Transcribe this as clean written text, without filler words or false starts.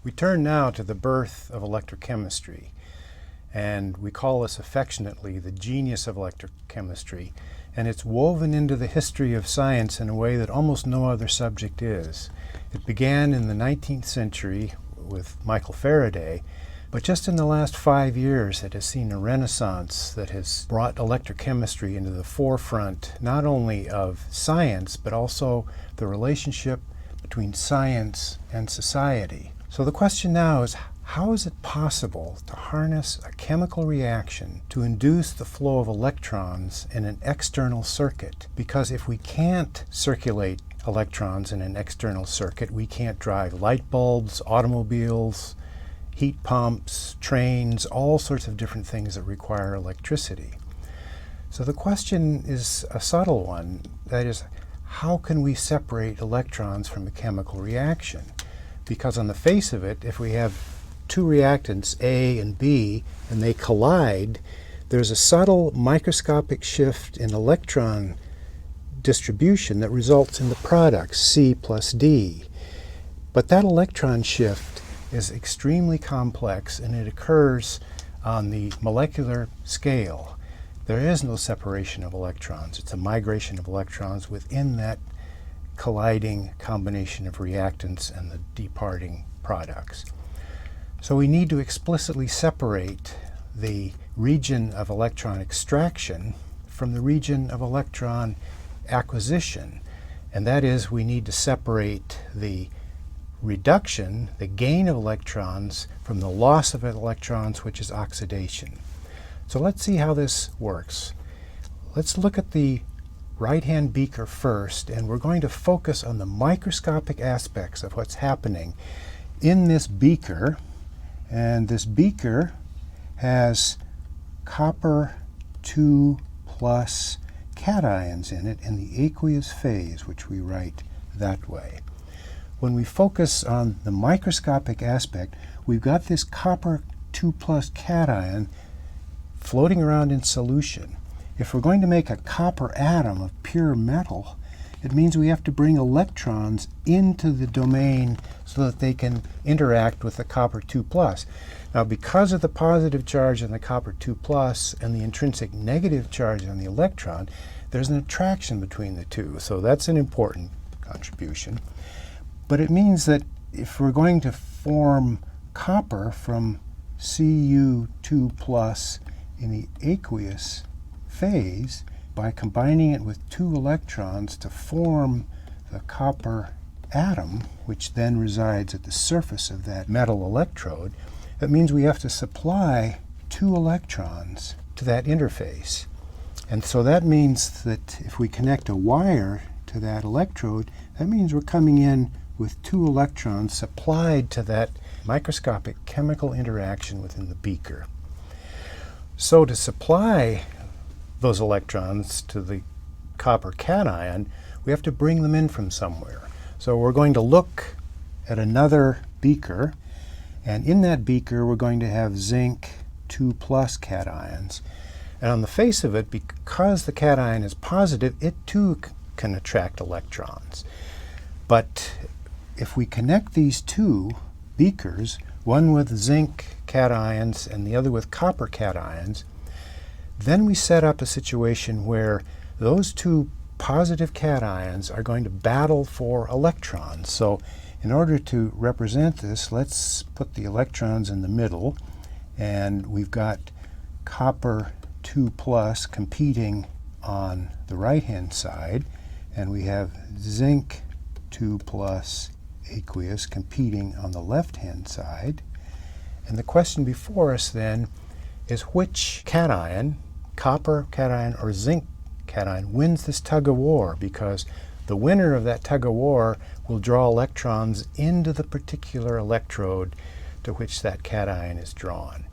We turn now to the birth of electrochemistry, and we call this affectionately the genius of electrochemistry, and it's woven into the history of science in a way that almost no other subject is. It began in the 19th century with Michael Faraday, but just in the last 5 years it has seen a renaissance that has brought electrochemistry into the forefront not only of science but also the relationship between science and society. So the question now is, how is it possible to harness a chemical reaction to induce the flow of electrons in an external circuit? Because if we can't circulate electrons in an external circuit, we can't drive light bulbs, automobiles, heat pumps, trains, all sorts of different things that require electricity. So the question is a subtle one. That is, how can we separate electrons from a chemical reaction? Because on the face of it, if we have two reactants, A and B, and they collide, there's a subtle microscopic shift in electron distribution that results in the product, C plus D. But that electron shift is extremely complex, and it occurs on the molecular scale. There is no separation of electrons. It's a migration of electrons within that colliding combination of reactants and the departing products. So we need to explicitly separate the region of electron extraction from the region of electron acquisition. And that is, we need to separate the reduction, the gain of electrons, from the loss of electrons, which is oxidation. So let's see how this works. Let's look at the right-hand beaker first, and we're going to focus on the microscopic aspects of what's happening in this beaker. And this beaker has copper 2 plus cations in it in the aqueous phase, which we write that way. When we focus on the microscopic aspect, we've got this copper 2 plus cation floating around in solution. If we're going to make a copper atom of pure metal, it means we have to bring electrons into the domain so that they can interact with the copper 2 plus. Now, because of the positive charge on the copper 2 plus and the intrinsic negative charge on the electron, there's an attraction between the two. So that's an important contribution. But it means that if we're going to form copper from Cu2 plus in the aqueous phase, by combining it with two electrons to form the copper atom, which then resides at the surface of that metal electrode, that means we have to supply two electrons to that interface. And so that means that if we connect a wire to that electrode, that means we're coming in with two electrons supplied to that microscopic chemical interaction within the beaker. So to supply those electrons to the copper cation, we have to bring them in from somewhere. So we're going to look at another beaker, and in that beaker we're going to have zinc 2 plus cations. And on the face of it, because the cation is positive, it too can attract electrons. But if we connect these two beakers, one with zinc cations and the other with copper cations, then we set up a situation where those two positive cations are going to battle for electrons. So in order to represent this, let's put the electrons in the middle, and we've got copper 2 plus competing on the right-hand side, and we have zinc 2 plus aqueous competing on the left-hand side. And the question before us then is, which cation, copper cation or zinc cation, wins this tug of war? Because the winner of that tug of war will draw electrons into the particular electrode to which that cation is drawn.